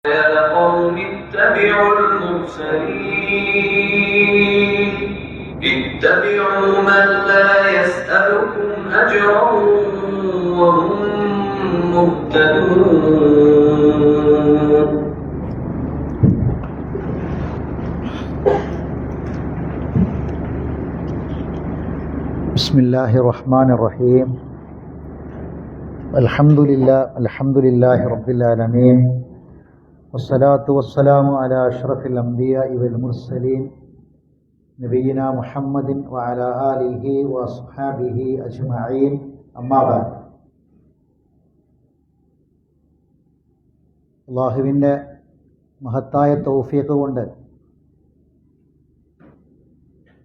يا قوم اتبعوا المرسلين اتبعوا من لا يسألكم أجرا وهم مهتدون. بسم الله الرحمن الرحيم. الحمد لله رب العالمين، والصلاة والسلام على أشرف الأنبياء والمرسلين نبينا محمد وعلى آله وأصحابه أجمعين. أما بعد. അള്ളാഹുവിൻ്റെ മഹത്തായ തൗഫീഖ് കൊണ്ട്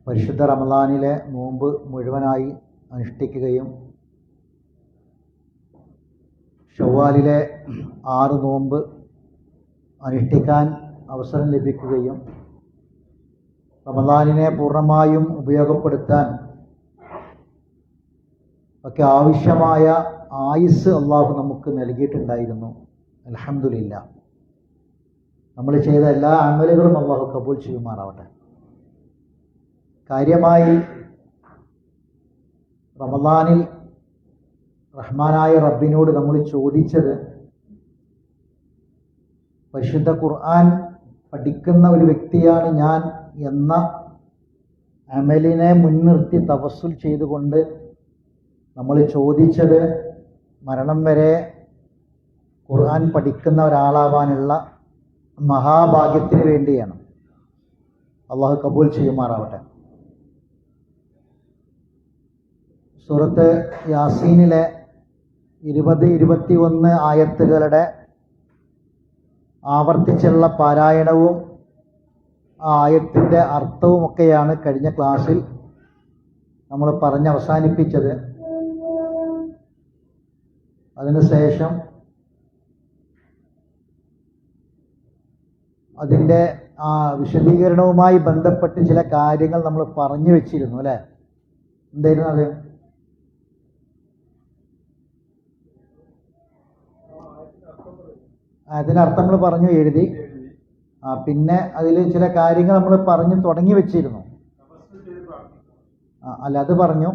പരിശുദ്ധ റമളാനിലെ നോമ്പ് മുഴുവനായി അനുഷ്ഠിക്കുകയും ശവ്വാലിലെ 6 നോമ്പ് അനുഷ്ഠിക്കാൻ അവസരം ലഭിക്കുകയും റമളാനിനെ പൂർണ്ണമായും ഉപയോഗപ്പെടുത്താൻ ഒക്കെ ആവശ്യമായ ആയുസ് അള്ളാഹു നമുക്ക് നൽകിയിട്ടുണ്ടായിരുന്നു. അൽഹംദുലില്ലാഹ്. നമ്മൾ ചെയ്ത എല്ലാ അമലുകളും അള്ളാഹു കബൂൽ ചെയ്യുമാറാവട്ടെ. കാര്യമായി റമളാനിൽ റഹ്മാനായ റബ്ബിനോട് നമ്മൾ ചോദിച്ചത് പരിശുദ്ധ ഖുർആൻ പഠിക്കുന്ന ഒരു വ്യക്തിയാണ് ഞാൻ എന്ന അമലിനെ മുൻനിർത്തി തവസ്സുൽ ചെയ്തുകൊണ്ട് നമ്മൾ ചോദിച്ചത് മരണം വരെ ഖുർആൻ പഠിക്കുന്ന ഒരാളാവാനുള്ള മഹാഭാഗ്യത്തിന് വേണ്ടിയാണ്. അള്ളാഹു കബൂൽ ചെയ്യുമാറാവട്ടെ. സൂറത്ത് യാസീനിലെ 20-21 ആയത്തുകളുടെ ആവർത്തിച്ചുള്ള പാരായണവും ആ ആയത്തിൻ്റെ അർത്ഥവുമൊക്കെയാണ് കഴിഞ്ഞ ക്ലാസ്സിൽ നമ്മൾ പറഞ്ഞ് അവസാനിപ്പിച്ചത്. അതിനുശേഷം അതിൻ്റെ ആ വിശദീകരണവുമായി ബന്ധപ്പെട്ട് ചില കാര്യങ്ങൾ നമ്മൾ പറഞ്ഞു വെച്ചിരുന്നു അല്ലേ? എന്തായിരുന്നു അത്? അതിനർത്ഥം നമ്മൾ പറഞ്ഞു എഴുതി. പിന്നെ അതിൽ ചില കാര്യങ്ങൾ നമ്മൾ പറഞ്ഞു തുടങ്ങി വെച്ചിരുന്നു. അല്ല, അത് പറഞ്ഞു.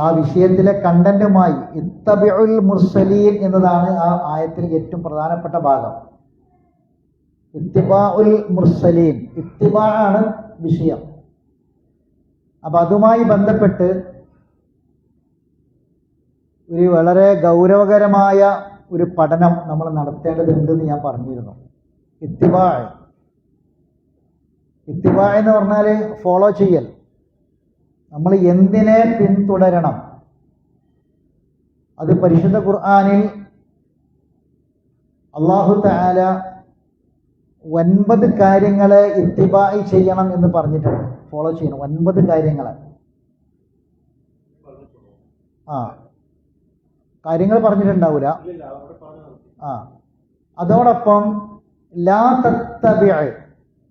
ആ വിഷയത്തിലെ കണ്ടന്റുമായി ഇത്തബിഉൽ മുർസലീൻ എന്നതാണ് ആ ആയത്തിന് ഏറ്റവും പ്രധാനപ്പെട്ട ഭാഗം. ഇത്തിബാഉൽ മുർസലീൻ, ഇത്തിബാ ആണ് വിഷയം. അപ്പം അതുമായി ബന്ധപ്പെട്ട് ഒരു വളരെ ഗൗരവകരമായ ഒരു പഠനം നമ്മൾ നടത്തേണ്ടതുണ്ടെന്ന് ഞാൻ പറഞ്ഞിരുന്നു. ഇത്തിബാ എന്ന് പറഞ്ഞാൽ ഫോളോ ചെയ്യൽ. നമ്മൾ എന്തിനെ പിന്തുടരണം? അത് പരിശുദ്ധ ഖുർആനിൽ അല്ലാഹു തആല 9 കാര്യങ്ങളെ ഇത്തിബാ ചെയ്യണം എന്ന് പറഞ്ഞിട്ടുണ്ട്. ഫോളോ ചെയ്യണം 9 കാര്യങ്ങൾ. കാര്യങ്ങൾ പറഞ്ഞിട്ടുണ്ടാവില്ല. അതോടൊപ്പം ലാ തത്തബിഅ,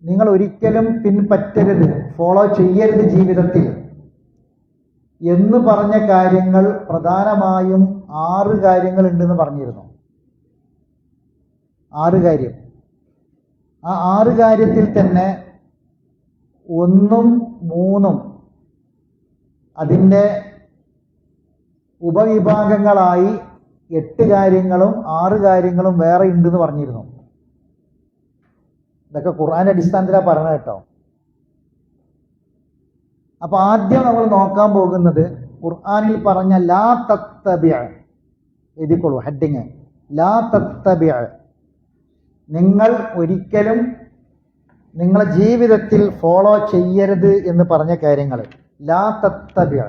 നിങ്ങൾ ഒരിക്കലും പിൻപറ്റരുത്, ഫോളോ ചെയ്യരുത് ജീവിതത്തിൽ എന്ന് പറഞ്ഞ കാര്യങ്ങൾ പ്രധാനമായും 6 കാര്യങ്ങൾ ഉണ്ടെന്ന് പറഞ്ഞിരുന്നു. 6 കാര്യം. ആ 6 കാര്യത്തിൽ തന്നെ 1ഉം 3ഉം അതിൻ്റെ ഉപവിഭാഗങ്ങളായി 8 കാര്യങ്ങളും 6 കാര്യങ്ങളും വേറെ ഉണ്ടെന്ന് പറഞ്ഞിരുന്നു. ഇതൊക്കെ ഖുർആന്റെ അടിസ്ഥാനത്തിലാണ് പറഞ്ഞത് കേട്ടോ. അപ്പൊ ആദ്യം നമ്മൾ നോക്കാൻ പോകുന്നത് ഖുർആനിൽ പറഞ്ഞ ലാ തത്തബിഅ. എഴുതിക്കോളൂ ഹെഡിങ്. ലാ തത്തബിഅ, നിങ്ങൾ ഒരിക്കലും നിങ്ങളുടെ ജീവിതത്തിൽ ഫോളോ ചെയ്യരുത് എന്ന് പറഞ്ഞ കാര്യങ്ങൾ. ലാ തത്തബിഅ.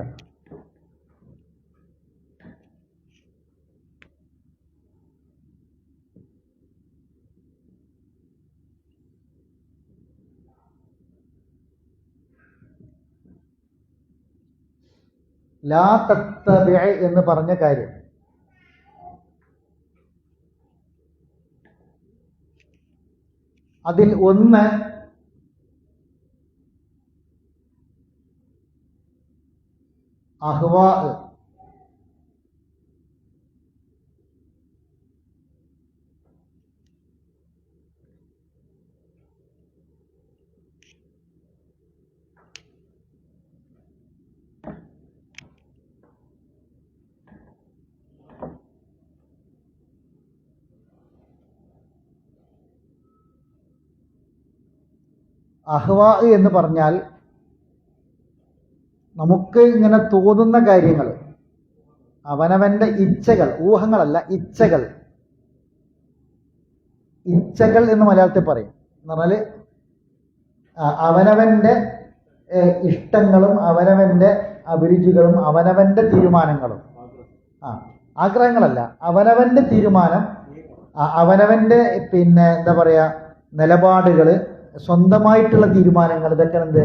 ലാ തത്തബിഅ എന്ന് പറഞ്ഞ കാര്യം അതിൽ ഒന്ന് അഹ്വാ, അഹ്വാ എന്ന് പറഞ്ഞാൽ നമുക്ക് ഇങ്ങനെ തോന്നുന്ന കാര്യങ്ങൾ, അവനവന്റെ ഇച്ഛകൾ, ഊഹങ്ങളല്ല, ഇച്ഛകൾ. ഇച്ഛകൾ എന്ന് മലയാളത്തിൽ പറയും. എന്ന് പറഞ്ഞാൽ അവനവന്റെ ഇഷ്ടങ്ങളും അവനവന്റെ അഭിരുചികളും അവനവന്റെ തീരുമാനങ്ങളും, ആഗ്രഹങ്ങളല്ല, അവനവന്റെ തീരുമാനം, അവനവന്റെ എന്താ പറയാ, നിലപാടുകൾ, സ്വന്തമായിട്ടുള്ള തീരുമാനങ്ങൾ, ഇതൊക്കെ എന്ത്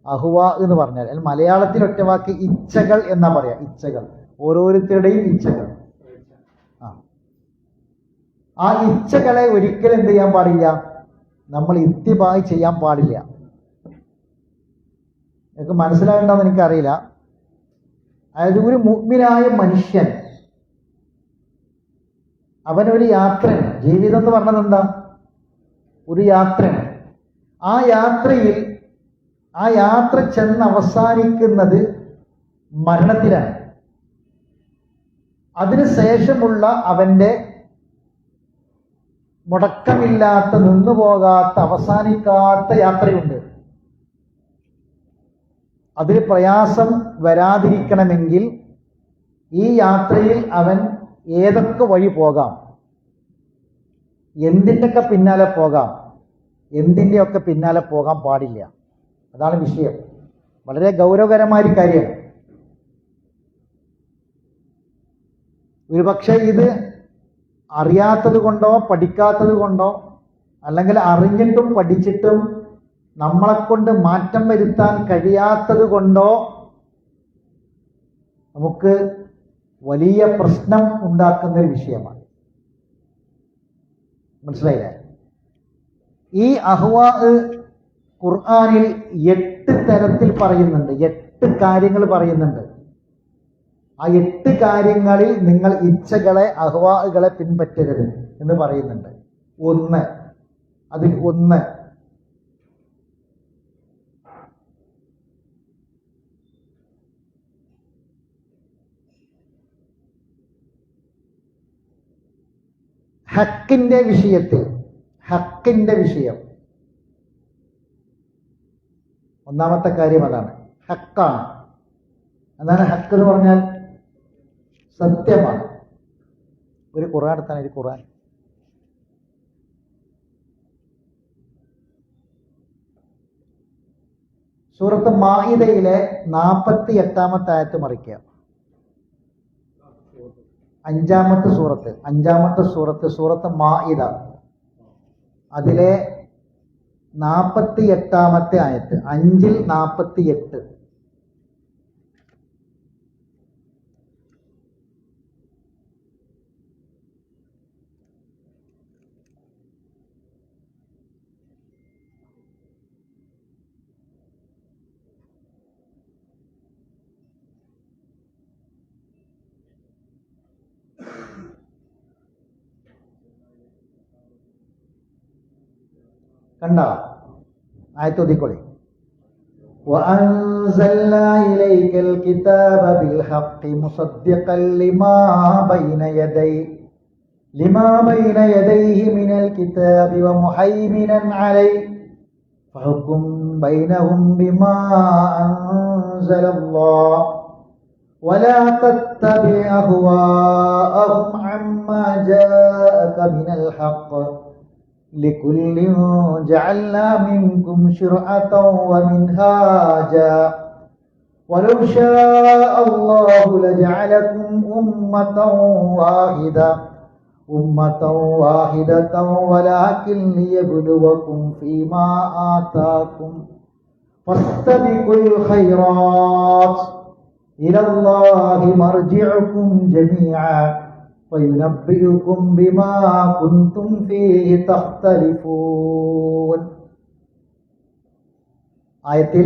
അഹ്വാ എന്ന് പറഞ്ഞാൽ. മലയാളത്തിൽ ഒറ്റവാക്ക് ഇച്ഛകൾ എന്നാ പറയാ. ഇച്ഛകൾ, ഓരോരുത്തരുടെയും ഇച്ഛകൾ. ആ ഇച്ഛകളെ ഒരിക്കലും എന്ത് ചെയ്യാൻ പാടില്ല, നമ്മൾ ഇത്തിബായ് ചെയ്യാൻ പാടില്ല. എനിക്ക് മനസ്സിലാകണ്ടെന്ന് എനിക്കറിയില്ല. അതായത് ഒരു മുഅ്മിനായ മനുഷ്യൻ അവനൊരു യാത്രയാണ്. ജീവിതം എന്ന് പറഞ്ഞത് എന്താ? ഒരു യാത്രയാണ്. ആ യാത്രയിൽ ആ യാത്ര ചെന്ന് അവസാനിക്കുന്നത് മരണത്തിലാണ്. അതിനുശേഷമുള്ള അവന്റെ മുടക്കമില്ലാത്ത, നിന്നുപോകാത്ത, അവസാനിക്കാത്ത യാത്രയുണ്ട്. അതിൽ പ്രയാസം വരാതിരിക്കണമെങ്കിൽ ഈ യാത്രയിൽ അവൻ ഏതൊക്കെ വഴി പോകാം, എന്തിൻ്റെയൊക്കെ പിന്നാലെ പോകാം, എന്തിൻ്റെയൊക്കെ പിന്നാലെ പോകാൻ പാടില്ല. അതാണ് വിഷയം. വളരെ ഗൗരവകരമായ കാര്യമാണ്. ഒരുപക്ഷെ ഇത് അറിയാത്തത് കൊണ്ടോ പഠിക്കാത്തത് കൊണ്ടോ, അല്ലെങ്കിൽ അറിഞ്ഞിട്ടും പഠിച്ചിട്ടും നമ്മളെക്കൊണ്ട് മാറ്റം വരുത്താൻ കഴിയാത്തത് കൊണ്ടോ നമുക്ക് വലിയ പ്രശ്നം ഉണ്ടാക്കുന്ന ഒരു വിഷയമാണ്. മനസ്സിലായില്ലേ? ഈ അഹ്വാ ഖുർആനിൽ 8 തരത്തിൽ പറയുന്നുണ്ട്, 8 കാര്യങ്ങൾ പറയുന്നുണ്ട്. ആ 8 കാര്യങ്ങളിൽ നിങ്ങൾ ഇച്ഛകളെ, അഹ്വാകളെ പിൻപറ്റരുത് എന്ന് പറയുന്നുണ്ട്. അതിൽ ഒന്ന് ഹക്കിന്റെ വിഷയത്തിൽ, ഹക്കിന്റെ വിഷയം, ഒന്നാമത്തെ കാര്യം അതാണ്. ഹക്കാണ്. അതാണ് ഹക്ക് എന്ന് പറഞ്ഞാൽ സത്യമാണ്. ഒരു ഖുർആൻ എടുത്താണ്, ഒരു ഖുർആൻ സൂറത്ത് മാഇദയിലെ 48-ാമത്തെ ആയത്ത് മറിക്കുക. 5-ാമത്തെ സൂറത്ത്, സൂറത്ത് മാഇദ, അതിലെ 48-ാമത്തെ ആയത്ത്, 5-48. കണ്ട ആയത്തോതിക്കൊള്ളി. وأنزلنا إليك الكتاب بالحق مصدقا لما بين يديه من الكتاب ومهيمنا عليه فحكم بينهم بما أنزل الله ولا تتبع أهواءهم عما جاءك من الحق لكل جعلنا منكم شرعة ومنهاجا ولو شاء الله لجعلكم أمة واحدة ولكن ليبلوكم فيما آتاكم فاستبقوا الخيرات إلى الله مرجعكم جميعا فينبئكم بما كنتم فيه تختلفون. ആയത്തിൽ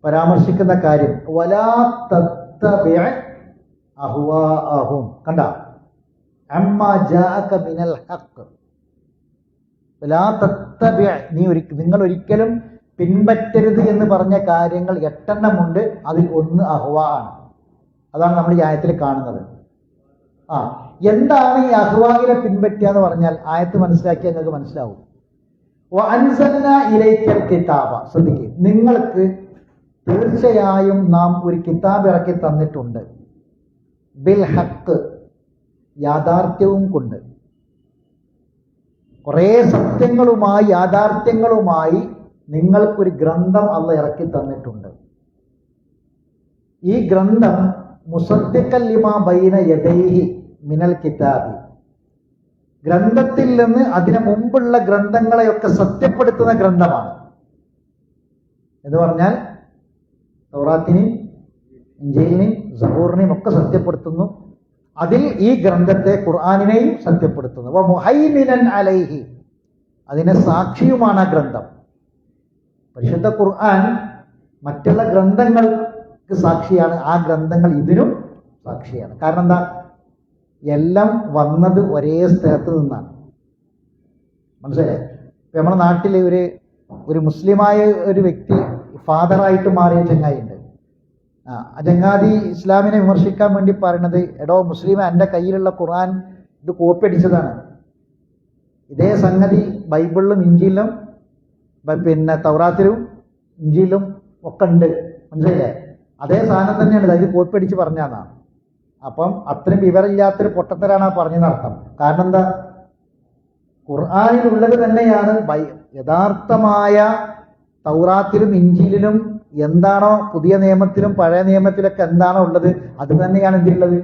പരാമർശിക്കുന്ന കാര്യം വലാ തത്തബിഅ അഹ്വാഅഹും. കണ്ട, അമ്മാ ജാഅക മിനൽ ഹഖ്. വലാ തത്തബിഅ, നിങ്ങൾ ഒരിക്കലും പിൻപറ്റരുത് എന്ന് പറഞ്ഞ കാര്യങ്ങൾ 8 എണ്ണമുണ്ട്. അതിൽ ഒന്ന് അഹ്വാ ആണ്. അതാണ് നമ്മൾ ഈ ആയത്തിൽ കാണുന്നത്. എന്താണ് ഈ അഹ്വാഇനെ പിൻപറ്റുക എന്ന് പറഞ്ഞാൽ ആയത്ത് മനസ്സിലാക്കിയാൽ നിങ്ങൾക്ക് മനസ്സിലാവും. വഅൻസൽനാ ഇലൈക്കൽ കിതാബ, ശ്രദ്ധിക്കുക, നിങ്ങൾക്ക് തീർച്ചയായും നാം ഒരു കിതാബ് ഇറക്കി തന്നിട്ടുണ്ട്. ബിൽ ഹക്ക്, യാഥാർത്ഥ്യവും കൊണ്ട്, കുറേ സത്യങ്ങളുമായി യാഥാർത്ഥ്യങ്ങളുമായി നിങ്ങൾക്കൊരു ഗ്രന്ഥം അല്ലാഹ് ഇറക്കി തന്നിട്ടുണ്ട്. ഈ ഗ്രന്ഥം മുസദ്ദിഖൻ ലിമാ ബൈന യദൈഹി മിനൽ കിതാബി, ഗ്രന്ഥത്തിൽ നിന്ന് അതിനു മുമ്പുള്ള ഗ്രന്ഥങ്ങളെയൊക്കെ സത്യപ്പെടുത്തുന്ന ഗ്രന്ഥമാണ്. എന്ന് പറഞ്ഞാൽ തൗറാത്തിനെയും ഇൻജീലിനെയും സബൂറിനെയും ഒക്കെ സത്യപ്പെടുത്തുന്നു. അതിൽ ഈ ഗ്രന്ഥത്തെ ഖുർആനിനെയും സത്യപ്പെടുത്തുന്നു. വ മുഹൈമിനൻ അലൈഹി, അതിനെ സാക്ഷിയുമാണ് ആ ഗ്രന്ഥം. പരിശുദ്ധ ഖുർആൻ മറ്റുള്ള ഗ്രന്ഥങ്ങൾക്ക് സാക്ഷിയാണ്, ആ ഗ്രന്ഥങ്ങൾ ഇതിനും സാക്ഷിയാണ്. കാരണം എന്താ? എല്ലാം വന്നത് ഒരേ സ്ഥലത്ത് നിന്നാണ്. മനസ്സിലായി? ഇപ്പം നമ്മുടെ നാട്ടിൽ ഒരു മുസ്ലിമായ ഒരു വ്യക്തി ഫാദറായിട്ട് മാറിയ ചങ്ങായിണ്ട്. ആ ചങ്ങാതി ഇസ്ലാമിനെ വിമർശിക്കാൻ വേണ്ടി പറയണത്, എടോ മുസ്ലിം, എൻ്റെ കയ്യിലുള്ള ഖുർആൻ ഇത് കോപ്പി അടിച്ചതാണ്. ഇതേ സംഗതി ബൈബിളിലും ഇഞ്ചിയിലും പിന്നെ തൗറാത്തിലും ഇഞ്ചിയിലും ഒക്കെ ഉണ്ട്. മനസ്സിലായില്ലേ? അതേ സാധനം തന്നെയാണ് ഇത് കോപ്പി അടിച്ച് പറഞ്ഞാന്നാണ്. അപ്പം അത്രയും വിവരമില്ലാത്തൊരു പൊട്ടത്തരാണ് ആ പറഞ്ഞതെന്നർത്ഥം. കാരണം എന്താ? ഖുർആനിലുള്ളത് തന്നെയാണ് യഥാർത്ഥമായ തൗറാത്തിലും ഇഞ്ചിയിലും എന്താണോ പുതിയ നിയമത്തിലും പഴയ നിയമത്തിലൊക്കെ എന്താണോ ഉള്ളത് അത് തന്നെയാണ് എന്തിനുള്ളത്?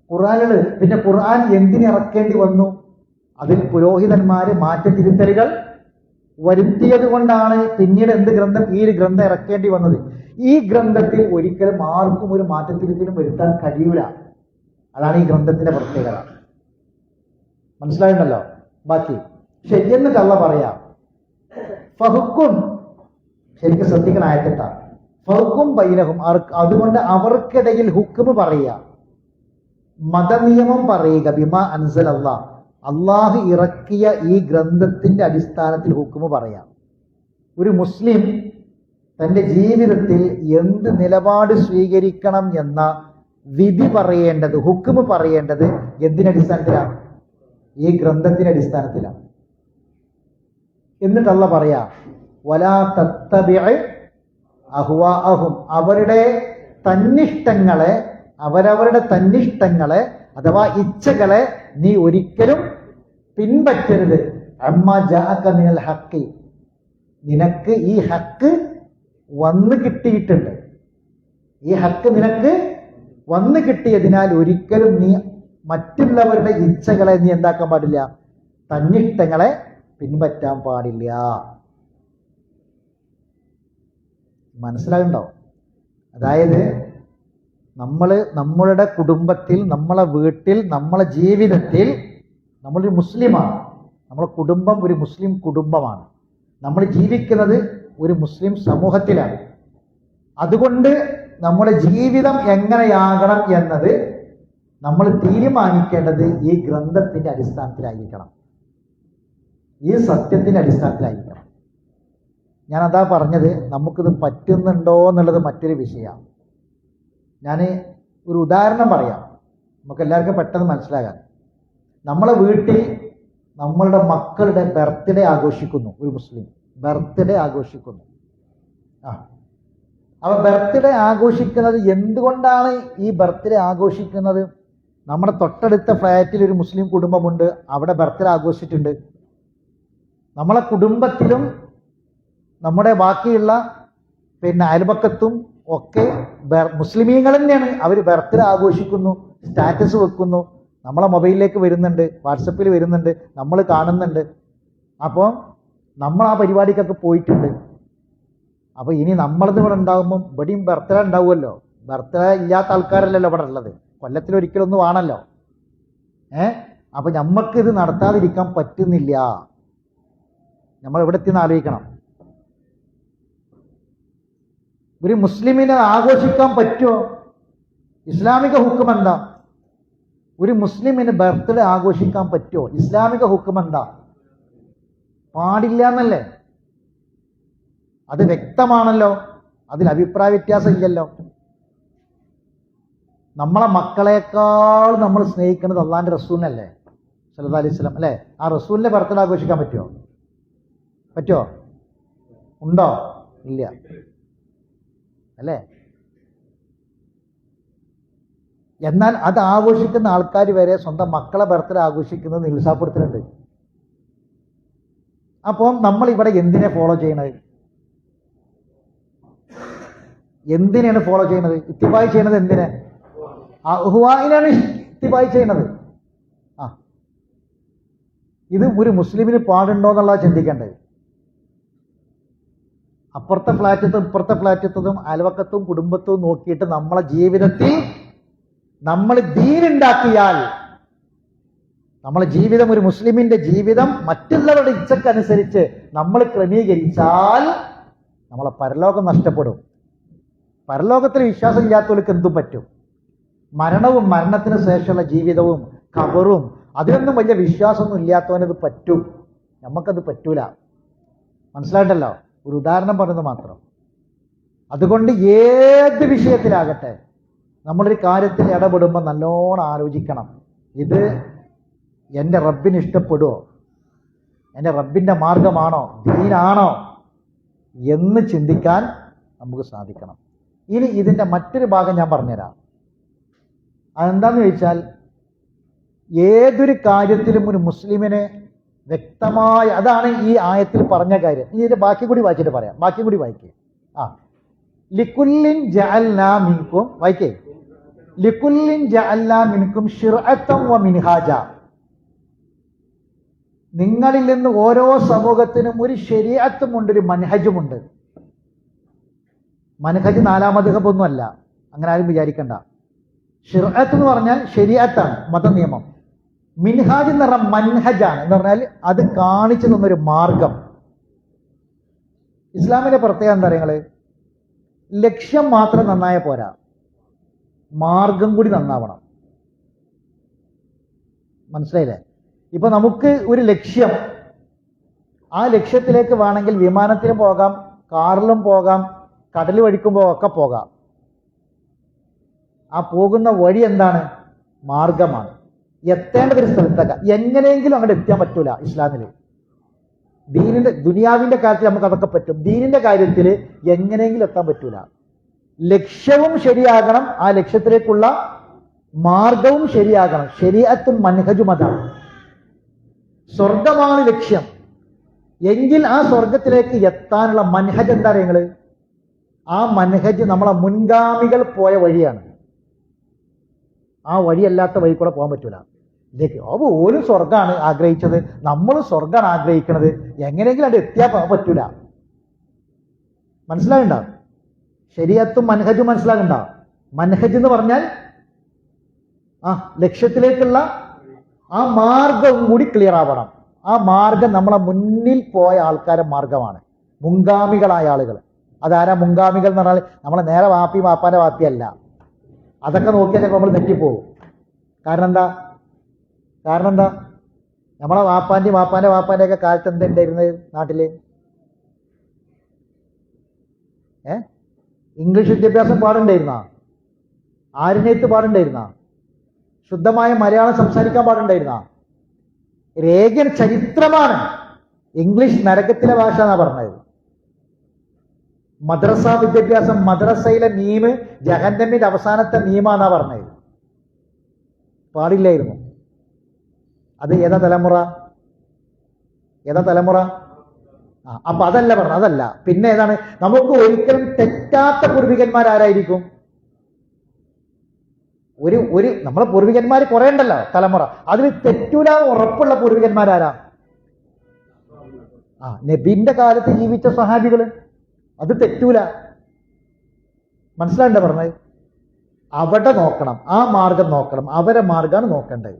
ഖുർആനിലുള്ളത്. പിന്നെ ഖുർആൻ എന്തിനിറക്കേണ്ടി വന്നു? അതിൽ പുരോഹിതന്മാര് മാറ്റത്തിരുത്തലുകൾ വരുത്തിയത് കൊണ്ടാണ് പിന്നീട് ഈ ഒരു ഗ്രന്ഥം ഇറക്കേണ്ടി വന്നത്. ഈ ഗ്രന്ഥത്തിൽ ഒരിക്കലും ആർക്കും ഒരു മാറ്റത്തിരുത്തലും വരുത്താൻ കഴിയൂല. അതാണ് ഈ ഗ്രന്ഥത്തിന്റെ പ്രത്യേകത. മനസ്സിലായിട്ടുണ്ടല്ലോ? ബാക്കി ശരിയെന്ന് അല്ലാഹ് പറയാം. ഫഹുക്കും, ശരിക്കും ശ്രദ്ധിക്കണം ആയത്തിട്ടാ. ഫഹുക്കും ബൈനഹും, അതുകൊണ്ട് അവർക്കിടയിൽ ഹുക്മ് പറയുക, മതനിയമം പറയുക. ബിമാ അൻസൽ അല്ലാഹ്, അള്ളാഹു ഇറക്കിയ ഈ ഗ്രന്ഥത്തിന്റെ അടിസ്ഥാനത്തിൽ ഹുക്മ് പറയാം. ഒരു മുസ്ലിം തന്റെ ജീവിതത്തിൽ എന്ത് നിലപാട് സ്വീകരിക്കണം എന്ന വിധി പറയേണ്ടത്, ഹുക്മ് പറയേണ്ടത് എന്തിനടിസ്ഥാനത്തിലാണ്? ഈ ഗ്രന്ഥത്തിന്റെ അടിസ്ഥാനത്തിലാണ്. എന്നിട്ട് അല്ലാഹ് പറയാ, വലാ തത്തബിഅ അഹ്വാഅഹും, അവരുടെ തന്നിഷ്ടങ്ങളെ അഥവാ ഇച്ഛകളെ നീ ഒരിക്കലും പിൻപറ്റരുത്. അമ്മാ ജാഅക മിനൽ ഹഖ്, നിനക്ക് ഈ ഹക്ക് വന്നു കിട്ടിയിട്ടുണ്ട്. ഈ ഹക്ക് നിനക്ക് വന്നു കിട്ടിയതിനാൽ ഒരിക്കലും നീ മറ്റുള്ളവരുടെ ഇച്ഛകളെ നീ എന്താക്കാൻ പാടില്ല? തന്നിഷ്ടങ്ങളെ പിൻപറ്റാൻ പാടില്ല. മനസ്സിലാകുന്നുണ്ടോ? അതായത് നമ്മളുടെ കുടുംബത്തിൽ, നമ്മളെ വീട്ടിൽ, നമ്മളെ ജീവിതത്തിൽ നമ്മളൊരു മുസ്ലിമാണ്. നമ്മളെ കുടുംബം ഒരു മുസ്ലിം കുടുംബമാണ്. നമ്മൾ ജീവിക്കുന്നത് ഒരു മുസ്ലിം സമൂഹത്തിലാണ്. അതുകൊണ്ട് നമ്മുടെ ജീവിതം എങ്ങനെയാകണം എന്നത് നമ്മൾ തീരുമാനിക്കേണ്ടത് ഈ ഗ്രന്ഥത്തിന്റെ അടിസ്ഥാനത്തിലായിരിക്കണം, ഈ സത്യത്തിന്റെ അടിസ്ഥാനത്തിലായിരിക്കണം. ഞാൻ അതാ പറഞ്ഞത്, നമുക്കിത് പറ്റുന്നുണ്ടോ എന്നുള്ളത് മറ്റൊരു വിഷയമാണ്. ഞാൻ ഒരു ഉദാഹരണം പറയാം, നമുക്ക് എല്ലാവർക്കും പെട്ടെന്ന് മനസ്സിലാകാൻ. നമ്മളെ വീട്ടിൽ നമ്മളുടെ മക്കളുടെ ബർത്ത്ഡേ ആഘോഷിക്കുന്നു. ഒരു മുസ്ലിം ബർത്ത്ഡേ ആഘോഷിക്കുന്നു. അപ്പോൾ ബർത്ത്ഡേ ആഘോഷിക്കുന്നത് എന്തുകൊണ്ടാണ്? ഈ ബർത്ത്ഡേ ആഘോഷിക്കുന്നത്, നമ്മുടെ തൊട്ടടുത്ത ഫ്ലാറ്റിൽ ഒരു മുസ്ലിം കുടുംബമുണ്ട്, അവിടെ ബർത്ത്ഡേ ആഘോഷിച്ചിട്ടുണ്ട്. നമ്മളെ കുടുംബത്തിലും നമ്മുടെ ബാക്കിയുള്ള അയൽപക്കത്തും ഒക്കെ മുസ്ലിമീങ്ങൾ തന്നെയാണ്. അവർ ബർത്ത്ഡേ ആഘോഷിക്കുന്നു, സ്റ്റാറ്റസ് വെക്കുന്നു, നമ്മളെ മൊബൈലിലേക്ക് വരുന്നുണ്ട്, വാട്സപ്പിൽ വരുന്നുണ്ട്, നമ്മൾ കാണുന്നുണ്ട്. അപ്പോൾ നമ്മൾ ആ പരിപാടിക്കൊക്കെ പോയിട്ടുണ്ട്. അപ്പോൾ ഇനി നമ്മളത് ഇവിടെ ഉണ്ടാകുമ്പം ഇവിടെയും ബർത്ത്ഡേ ഉണ്ടാവുമല്ലോ. ബർത്ത്ഡേ ഇല്ലാത്ത ആൾക്കാരല്ലല്ലോ ഇവിടെ ഉള്ളത്, കൊല്ലത്തിലൊരിക്കലൊന്നും ആണല്ലോ. അപ്പോൾ നമുക്ക് ഇത് നടത്താതിരിക്കാൻ പറ്റുന്നില്ല. നമ്മൾ ഇവിടെ എത്തിയെന്ന് ആലോചിക്കണം. ഒരു മുസ്ലിമിനെ ആഘോഷിക്കാൻ പറ്റുമോ? ഇസ്ലാമിക ഹുക്കം എന്താ? ഒരു മുസ്ലിമിന് ബർത്ത്ഡേ ആഘോഷിക്കാൻ പറ്റുമോ? ഇസ്ലാമിക ഹുക്കം എന്താ? പാടില്ല എന്നല്ലേ? അത് വ്യക്തമാണല്ലോ, അതിൽ അഭിപ്രായ വ്യത്യാസം ഇല്ലല്ലോ. നമ്മളെ മക്കളെക്കാൾ നമ്മൾ സ്നേഹിക്കുന്നത് അള്ളാന്റെ റസൂലിനല്ലേ, സല്ലല്ലാഹു അലൈഹി വസല്ലം അല്ലേ? ആ റസൂലിന്റെ ബർത്ത്ഡേ ആഘോഷിക്കാൻ പറ്റുമോ? പറ്റുമോ? ഉണ്ടോ? ഇല്ല അല്ലേ? എന്നാൽ അത് ആഘോഷിക്കുന്ന ആൾക്കാർ വരെ സ്വന്തം മക്കളെ ബർത്ത്ഡേ ആഘോഷിക്കുന്നത് നിരുത്സാഹപ്പെടുത്തുന്നുണ്ട്. അപ്പം നമ്മൾ ഇവിടെ എന്തിനെ ഫോളോ ചെയ്യണത്? എന്തിനാണ് ഫോളോ ചെയ്യുന്നത്? ഇത്തിബായ് ചെയ്യണത് എന്തിനെ? അഹ്വായിനാണ് ഇത്തിബായ് ചെയ്യണത്. ഇത് ഒരു മുസ്ലിമിന് പാടുണ്ടോ എന്നുള്ളത് ചിന്തിക്കേണ്ടത്. അപ്പുറത്തെ ഫ്ലാറ്റത്തും ഇപ്പുറത്തെ ഫ്ലാറ്റത്തും അയൽവക്കത്തും കുടുംബത്തും നോക്കിയിട്ട് നമ്മളെ ജീവിതത്തിൽ നമ്മൾ ദീനുണ്ടാക്കിയാൽ, നമ്മളെ ജീവിതം ഒരു മുസ്ലിമിന്റെ ജീവിതം മറ്റുള്ളവരുടെ ഇച്ഛക്കനുസരിച്ച് നമ്മൾ ക്രമീകരിച്ചാൽ നമ്മളെ പരലോകം നഷ്ടപ്പെടും. പരലോകത്തിൽ വിശ്വാസം ഇല്ലാത്തവർക്ക് എന്തും പറ്റും. മരണവും മരണത്തിന് ശേഷമുള്ള ജീവിതവും ഖബറും അതിനൊന്നും വലിയ വിശ്വാസമൊന്നും ഇല്ലാത്തവനത് പറ്റും. നമുക്കത് പറ്റൂല. മനസ്സിലായിട്ടല്ലോ? ഒരു ഉദാഹരണം പറയുന്നത് മാത്രം. അതുകൊണ്ട് ഏത് വിഷയത്തിലാകട്ടെ നമ്മളൊരു കാര്യത്തിൽ ഇടപെടുമ്പോൾ നല്ലോണം ആലോചിക്കണം. ഇത് എൻ്റെ റബ്ബിന് ഇഷ്ടപ്പെടുമോ? എൻ്റെ റബ്ബിൻ്റെ മാർഗമാണോ? ദീനാണോ എന്ന് ചിന്തിക്കാൻ നമുക്ക് സാധിക്കണം. ഇനി ഇതിൻ്റെ മറ്റൊരു ഭാഗം ഞാൻ പറഞ്ഞുതരാം. അതെന്താന്ന് ചോദിച്ചാൽ, ഏതൊരു കാര്യത്തിലും ഒരു മുസ്ലിമിന് വ്യക്തമായ, അതാണ് ഈ ആയത്തിൽ പറഞ്ഞ കാര്യം. ഇതിന്റെ ബാക്കി കൂടി വായിച്ചിട്ട് പറയാം. ബാക്കി കൂടി വായിക്കേ. ലിക്കുല്ലിൻ ജഅൽനാ മിൻകും, വായിക്കേ. ലിക്കുല്ലിൻ ജഅൽനാ മിൻകും ശിർഅത്തൻ വ മിൻഹാജ. നിങ്ങളിൽ നിന്ന് ഓരോ സമൂഹത്തിനും ഒരു ശരീഅത്തുമുണ്ട്, ഒരു മൻഹജുമുണ്ട്. മൻഹജ് നാലാമദ്ഹബൊന്നും അല്ല, അങ്ങനെ ആരും വിചാരിക്കണ്ട. ശിർഅത്ത് എന്ന് പറഞ്ഞാൽ ശരീഅത്താണ്, മതനിയമം. മിൻഹാജ് എന്ന് പറഞ്ഞാൽ മൻഹജാണ്, എന്ന് പറഞ്ഞാൽ അത് കാണിച്ചു തന്നൊരു മാർഗം. ഇസ്ലാമിന്റെ പ്രത്യേകത എന്താ പറയുക? ലക്ഷ്യം മാത്രം നന്നായ പോരാ, മാർഗം കൂടി നന്നാവണം. മനസ്സിലായില്ലേ? ഇപ്പൊ നമുക്ക് ഒരു ലക്ഷ്യം, ആ ലക്ഷ്യത്തിലേക്ക് വേണമെങ്കിൽ വിമാനത്തിലും പോകാം, കാറിലും പോകാം, കടൽ വഴിക്കുമ്പോൾ ഒക്കെ പോകാം. ആ പോകുന്ന വഴി എന്താണ്? മാർഗമാണ്. എത്തേണ്ട ഒരു സ്ഥലത്തേക്ക് എങ്ങനെയെങ്കിലും അങ്ങോട്ട് എത്താൻ പറ്റൂല ഇസ്ലാമില്. ദീനിന്റെ ദുനിയാവിന്റെ കാര്യത്തിൽ നമുക്ക് അതൊക്കെ പറ്റും, ദീനിന്റെ കാര്യത്തിൽ എങ്ങനെയെങ്കിലും എത്താൻ പറ്റൂല. ലക്ഷ്യവും ശരിയാകണം, ആ ലക്ഷ്യത്തിലേക്കുള്ള മാർഗവും ശരിയാകണം. ശരീഅത്തും മൻഹജും അതാണ്. സ്വർഗമാണ് ലക്ഷ്യം എങ്കിൽ ആ സ്വർഗത്തിലേക്ക് എത്താനുള്ള മൻഹജ് എന്താ പറയുന്നത്? ആ മൻഹജ് നമ്മളെ മുൻഗാമികൾ പോയ വഴിയാണ്. ആ വഴിയല്ലാത്ത വഴി കൂടെ പോകാൻ പറ്റൂല. അപ്പോൾ ഓരോ സ്വർഗമാണ് ആഗ്രഹിച്ചത്, നമ്മളും സ്വർഗമാണ് ആഗ്രഹിക്കുന്നത്, എങ്ങനെയെങ്കിലും അത് എത്തിയാൽ പറ്റൂല. മനസ്സിലാകണ്ട? ശരീഅത്തും മൻഹജും മനസ്സിലാകണ്ട? മൻഹജ് എന്ന് പറഞ്ഞാൽ ലക്ഷ്യത്തിലേക്കുള്ള ആ മാർഗം കൂടി ക്ലിയർ ആവണം. ആ മാർഗം നമ്മളെ മുന്നിൽ പോയ ആൾക്കാരുടെ മാർഗമാണ്, മുൻഗാമികളായ ആളുകൾ. അതാരാ മുൻഗാമികൾ എന്ന് പറഞ്ഞാൽ നമ്മളെ നേരെ വാപ്പാന്റെ വാപ്പിയല്ല. അതൊക്കെ നോക്കിയാൽ നമ്മൾ തെറ്റിപ്പോകും. കാരണം എന്താ? നമ്മളെ വാപ്പാന്റെ ഒക്കെ കാലത്ത് എന്തുണ്ടായിരുന്നത് നാട്ടില്? ഇംഗ്ലീഷ് വിദ്യാഭ്യാസം പാടുണ്ടായിരുന്ന? ആരിനെത്ത് പാടുണ്ടായിരുന്ന? ശുദ്ധമായ മലയാളം സംസാരിക്കാൻ പാടുണ്ടായിരുന്ന? രേഖ ചരിത്രമാണ്. ഇംഗ്ലീഷ് നരകത്തിലെ ഭാഷ എന്നാ പറഞ്ഞത്. മദ്രസ വിദ്യാഭ്യാസം, മദ്രസയിലെ മീമ് ജഹന്നമിന്റെ അവസാനത്തെ മീമാന്നാ പറഞ്ഞത്. പാടില്ലായിരുന്നു. അത് ഏതാ തലമുറ? അപ്പൊ അതല്ല പറഞ്ഞത്, അതല്ല. പിന്നെ ഏതാണ്? നമുക്ക് ഒരിക്കലും തെറ്റാത്ത പൂർവികന്മാരാരായിരിക്കും? ഒരു നമ്മളെ പൂർവികന്മാർ കുറെ ഉണ്ടല്ലോ തലമുറ, അതിൽ തെറ്റൂല ഉറപ്പുള്ള പൂർവികന്മാരാരാ? നബിന്റെ കാലത്ത് ജീവിച്ച സഹാബികള്, അത് തെറ്റൂല. മനസ്സിലാണ്ട പറഞ്ഞത്? അവിടെ നോക്കണം, ആ മാർഗം നോക്കണം. അവരെ മാർഗമാണ് നോക്കേണ്ടത്,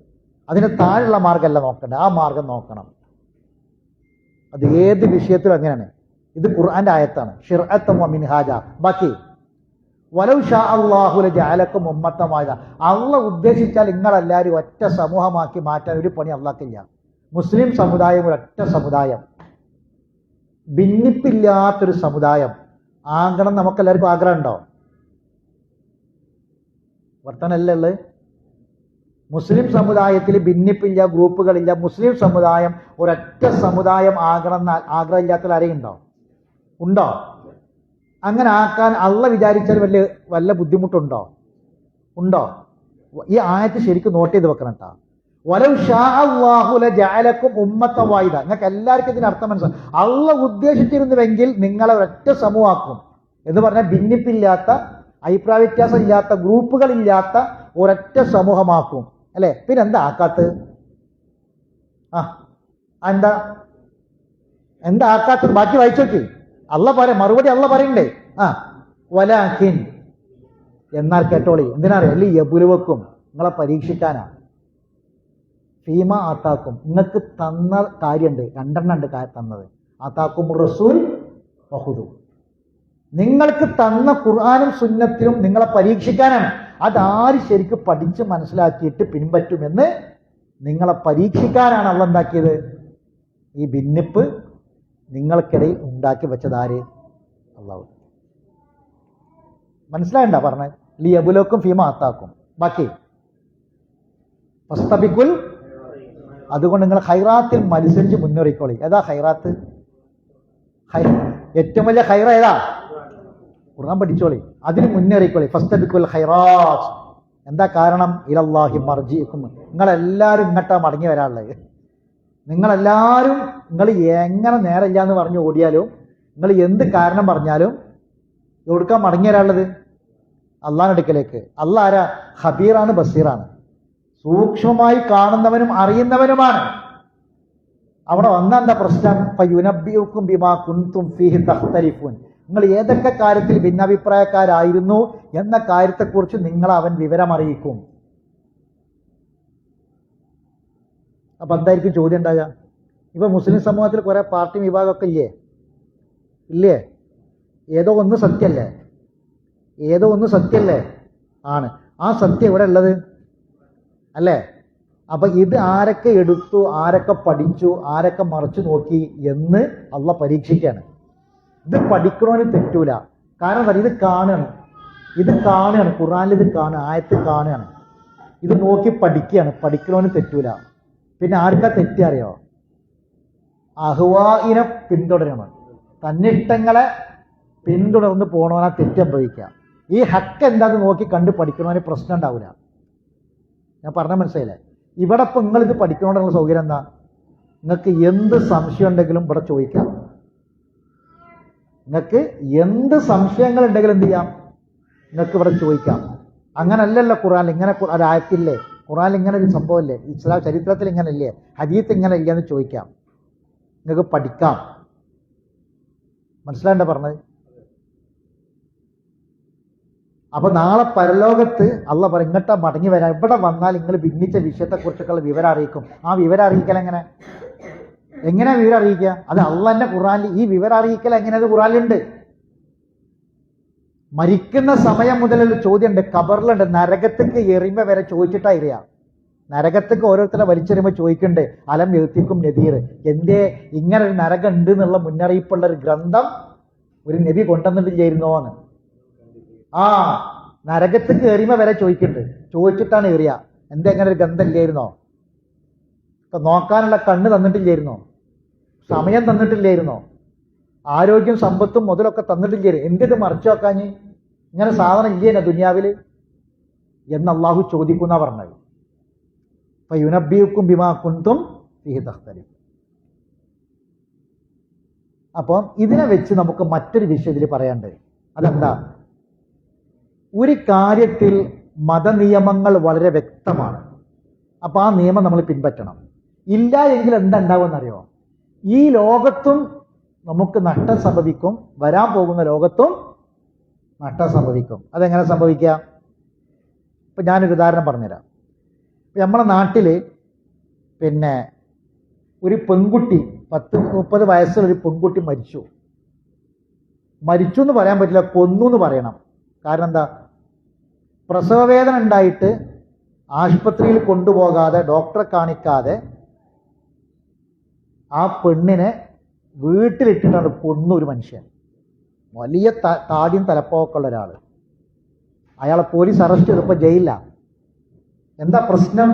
അതിന് താഴെയുള്ള മാർഗമല്ല നോക്കേണ്ടത്, ആ മാർഗം നോക്കണം. അത് ഏത് വിഷയത്തിലും അങ്ങനെയാണ്. ഇത് ഖുർആന്റെ ആയത്താണ്. ശിർഅത്തൻ വ മിൻഹാജ. ബാക്കി വലൗ ഷാ അല്ലാഹു ലജഅലക്കും ഉമ്മത്തൻ വാഹിദ. അള്ളാഹ് ഉദ്ദേശിച്ചാൽ നിങ്ങളെല്ലാവരും ഒറ്റ സമൂഹമാക്കി മാറ്റാൻ ഒരു പണി അള്ളാഹ്ക്കില്ല. മുസ്ലിം സമുദായം ഒരൊറ്റ സമുദായം, ഭിന്നിപ്പില്ലാത്തൊരു സമുദായം ആകണം നമുക്കെല്ലാവർക്കും ആഗ്രഹം ഉണ്ടോ? വർത്തനല്ലേ ഉള്ളത്? മുസ്ലിം സമുദായത്തിൽ ഭിന്നിപ്പില്ല, ഗ്രൂപ്പുകളില്ല. മുസ്ലിം സമുദായം ഒരൊറ്റ സമുദായം ആകണമെന്ന് ആഗ്രഹമില്ലാത്ത ആരെയുണ്ടോ? ഉണ്ടോ? അങ്ങനെ ആക്കാൻ അള്ള വിചാരിച്ചാൽ വല്ല ബുദ്ധിമുട്ടുണ്ടോ? ഉണ്ടോ? ഈ ആയത്ത് ശരിക്കും നോട്ട് ചെയ്ത് വെക്കണം കേട്ടോ. വലൗ ഷാ അല്ലാഹു ലജഅലക്കും ഉമ്മത്തൻ വാഹിദ. നിങ്ങൾക്ക് എല്ലാവർക്കും ഇതിന് അർത്ഥം മനസ്സിലാവും. അള്ള ഉദ്ദേശിച്ചിരുന്നുവെങ്കിൽ നിങ്ങളെ ഒരൊറ്റ സമൂഹമാക്കും എന്ന് പറഞ്ഞാൽ ഭിന്നിപ്പില്ലാത്ത, അഭിപ്രായ വ്യത്യാസം ഇല്ലാത്ത, ഗ്രൂപ്പുകളില്ലാത്ത ഒരൊറ്റ സമൂഹമാക്കും അല്ലെ? പിന്നെ എന്താ ആക്കാത്തത്? എന്താ ആക്കാത്തത്? ബാക്കി വായിച്ചോക്ക്. അള്ള പറയാം, മറുപടി അള്ള പറയണ്ടേ? വലാകിൻ, എന്നാൽ കേട്ടോളി. എന്തിനാറിയാം? അല്ലെ യബുലുവക്കും, നിങ്ങളെ പരീക്ഷിക്കാനാ. ഫീമ ആത്താക്കും, നിങ്ങൾക്ക് തന്ന കാര്യമുണ്ട്, രണ്ടെണ്ണം ഉണ്ട് തന്നത്. ആത്താക്കും റസൂൽ വഹുദു, നിങ്ങൾക്ക് തന്ന ഖുർആനും സുന്നത്തിനും നിങ്ങളെ പരീക്ഷിക്കാനാണ്. അതാര് ശരിക്കും പഠിച്ച് മനസ്സിലാക്കിയിട്ട് പിൻപറ്റുമെന്ന് നിങ്ങളെ പരീക്ഷിക്കാനാണ് അള്ള എന്താക്കിയത്. ഈ ഭിന്നിപ്പ് നിങ്ങൾക്കിടയിൽ ഉണ്ടാക്കി വെച്ചത് ആര്? അള്ളാഹു. മനസ്സിലായണ്ട പറഞ്ഞത്? ലിയബുലക്കും ഫീമ ആത്താക്കും. ബാക്കി ഫസ്തബിക്കുൽ, അതുകൊണ്ട് നിങ്ങൾ ഹൈറാത്തിൽ മത്സരിച്ച് മുന്നേറിക്കോളി. ഏതാ ഹൈറാത്ത്? ഏറ്റവും വലിയ ഹൈറ ഏതാ? ഖുർആൻ പഠിച്ചോളി, അതിന് മുന്നേറിക്കോളി. ഫസ്തബിക്കുൽ ഹൈറാത്ത്. എന്താ കാരണം? ഇലല്ലാഹി മർജിഉക്കും. നിങ്ങളെല്ലാവരും ഇങ്ങോട്ടാ മടങ്ങി വരാനുള്ളത്. നിങ്ങളെല്ലാവരും, നിങ്ങൾ എങ്ങനെ നേരമില്ല എന്ന് പറഞ്ഞ് ഓടിയാലും, നിങ്ങൾ എന്ത് കാരണം പറഞ്ഞാലും എവിടുക്കാൻ മടങ്ങി വരാനുള്ളത്? അള്ളാഹുവിന്റെ അടുക്കലേക്ക്. അള്ളാഹ് ആരാ? ഖബീറാണ്, ബസീറാണ്. സൂക്ഷ്മമായി കാണുന്നവനും അറിയുന്നവനുമാണ്. അവിടെ വന്ന എന്താ പ്രശ്നം? ഫയുനബ്ബിഉക്കും ബിമാ കുൻതും ഫീഹി തഖ്തലിഫൂൻ. നിങ്ങൾ ഏതൊക്കെ കാര്യത്തിൽ ഭിന്നാഭിപ്രായക്കാരായിരുന്നു എന്ന കാര്യത്തെക്കുറിച്ച് നിങ്ങൾ അവൻ വിവരം അറിയിക്കും. അപ്പൊ എന്തായിരിക്കും ചോദ്യം ഉണ്ടാകുക? ഇപ്പൊ മുസ്ലിം സമൂഹത്തിൽ കുറെ പാർട്ടി വിഭാഗമൊക്കെ ഇല്ലേ? ഏതോ ഒന്ന് സത്യല്ലേ? ഏതോ ഒന്ന് സത്യല്ലേ? ആണ്. ആ സത്യം ഇവിടെ ഉള്ളത് അല്ലേ? അപ്പൊ ഇത് ആരൊക്കെ എടുത്തു, ആരൊക്കെ പഠിച്ചു, ആരൊക്കെ മറച്ചു നോക്കി എന്ന് അള്ള പരീക്ഷിക്കാണ്. ഇത് പഠിക്കണോന് തെറ്റൂല. കാരണം ഇത് കാണുകയാണ്, ഖുർആനിൽ ഇത് കാണുക, ആയത്ത് കാണുകയാണ്, ഇത് നോക്കി പഠിക്കുകയാണ്. പഠിക്കണോന് തെറ്റൂല. പിന്നെ ആർക്കാ തെറ്ററിയോ? അഹ്വാഇനെ പിന്തുടരണം, തന്നിഷ്ടങ്ങളെ പിന്തുടർന്ന് പോണവനാ തെറ്റ് അനുഭവിക്കുക. ഈ ഹക്ക് എന്താന്ന് നോക്കി കണ്ട് പഠിക്കണവന് പ്രശ്നം ഉണ്ടാവില്ല. ഞാൻ പറഞ്ഞ മനസ്സിലായില്ലേ? ഇവിടെ ഇപ്പം നിങ്ങളിത് പഠിക്കണോണ്ടുള്ള സൗകര്യം എന്താ? നിങ്ങൾക്ക് എന്ത് സംശയം ഉണ്ടെങ്കിലും ഇവിടെ ചോദിക്കാം. നിങ്ങൾക്ക് എന്ത് സംശയങ്ങൾ ഉണ്ടെങ്കിലും എന്ത് ചെയ്യാം? നിങ്ങൾക്ക് ഇവിടെ ചോദിക്കാം. അങ്ങനല്ലല്ലോ ഖുർആനിൽ ഇങ്ങനെ ഒരായത്തില്ലേ? ഖുർആനിൽ ഇങ്ങനെ ഒരു സംഭവമില്ലേ? ഇസ്ലാം ചരിത്രത്തിൽ ഇങ്ങനെ ഇല്ലേ? ഹദീത്ത് ഇങ്ങനെ ഇല്ല എന്ന് ചോദിക്കാം. നിങ്ങൾക്ക് പഠിക്കാം. മനസ്സിലാണ്ട പറഞ്ഞത്? അപ്പൊ നാളെ പരലോകത്ത് അള്ള പറയും, ഇങ്ങോട്ടാ മടങ്ങി വരാം. ഇവിടെ വന്നാൽ നിങ്ങൾ ഭിന്നിച്ച വിഷയത്തെക്കുറിച്ചൊക്കെയുള്ള വിവരം അറിയിക്കും. ആ വിവരം അറിയിക്കൽ എങ്ങനെ വിവരം അറിയിക്കുക? അത് അള്ളാന്റെ ഖുർആനിൽ ഈ വിവരം അറിയിക്കൽ എങ്ങനെയത് ഖുർആനിലുണ്ട്. മരിക്കുന്ന സമയം മുതലുള്ള ചോദ്യമുണ്ട്, ഖബറിലുണ്ട്. നരകത്തേക്ക് എറിയുമ്പോ വരെ ചോദിച്ചിട്ടാ ഇറിയ. നരകത്തേക്ക് ഓരോരുത്തരെ വലിച്ചെറിയുമ്പോൾ ചോദിക്കുന്നുണ്ട്, അലം എഴുത്തിക്കും നദീർ, എന്തേ ഇങ്ങനെ ഒരു നരകം ഉണ്ട് എന്നുള്ള മുന്നറിയിപ്പുള്ള ഒരു ഗ്രന്ഥം ഒരു നബി കൊണ്ടുവന്നിട്ടില്ലായിരുന്നോന്ന്. നരകത്തേക്ക് എറിയുമ്പോ വരെ ചോദിക്കുന്നുണ്ട്. ചോദിച്ചിട്ടാണ് എറിയ. എന്തേ അങ്ങനെ ഒരു ഗ്രന്ഥം ഇല്ലായിരുന്നോ? നോക്കാനുള്ള കണ്ണ് തന്നിട്ടില്ലായിരുന്നോ? സമയം തന്നിട്ടില്ലായിരുന്നോ? ആരോഗ്യം, സമ്പത്തും മുതലൊക്കെ തന്നിട്ടില്ലായിരുന്നു. എന്തിത് മറച്ചു വെക്കാഞ്ഞ്? ഇങ്ങനെ സാധനം ഇല്ലേന ദുനിയാവില് എന്ന് അള്ളാഹു ചോദിക്കുന്ന പറഞ്ഞത്. ഫയുനബ്ബിഉക്കും ബിമാ കുൻതും ഫീഹി തഖ്തലിഫൂൻ. അപ്പം ഇതിനെ വെച്ച് നമുക്ക് മറ്റൊരു വിഷയത്തിൽ പറയാണ്ട്. അതെന്താ? ഒരു കാര്യത്തിൽ മതനിയമങ്ങൾ വളരെ വ്യക്തമാണ്. അപ്പൊ ആ നിയമം നമ്മൾ പിൻപറ്റണം. ഇല്ല എങ്കിൽ എന്താ ഉണ്ടാവുമെന്നറിയോ? ഈ ലോകത്തും നമുക്ക് നഷ്ടം സംഭവിക്കും, വരാൻ പോകുന്ന ലോകത്തും നഷ്ടം സംഭവിക്കും. അതെങ്ങനെ സംഭവിക്കാം? ഇപ്പൊ ഞാനൊരു ഉദാഹരണം പറഞ്ഞുതരാം. നമ്മളെ നാട്ടില് ഒരു പെൺകുട്ടി, 10-30 വയസ്സുള്ള ഒരു പെൺകുട്ടി മരിച്ചു എന്ന് പറയാൻ പറ്റില്ല, കൊന്നു എന്ന് പറയണം. കാരണം എന്താ? പ്രസവവേദന ഉണ്ടായിട്ട് ആശുപത്രിയിൽ കൊണ്ടുപോകാതെ, ഡോക്ടറെ കാണിക്കാതെ ആ പെണ്ണിനെ വീട്ടിലിട്ടിട്ടാണ് കൊന്നു ഒരു മനുഷ്യൻ. വലിയ താടിയും തലപ്പോക്കുള്ള ഒരാൾ. അയാളെ പോലീസ് അറസ്റ്റ് ചെയ്തപ്പോൾ ജയിലിലാണ്. എന്താ പ്രശ്നം?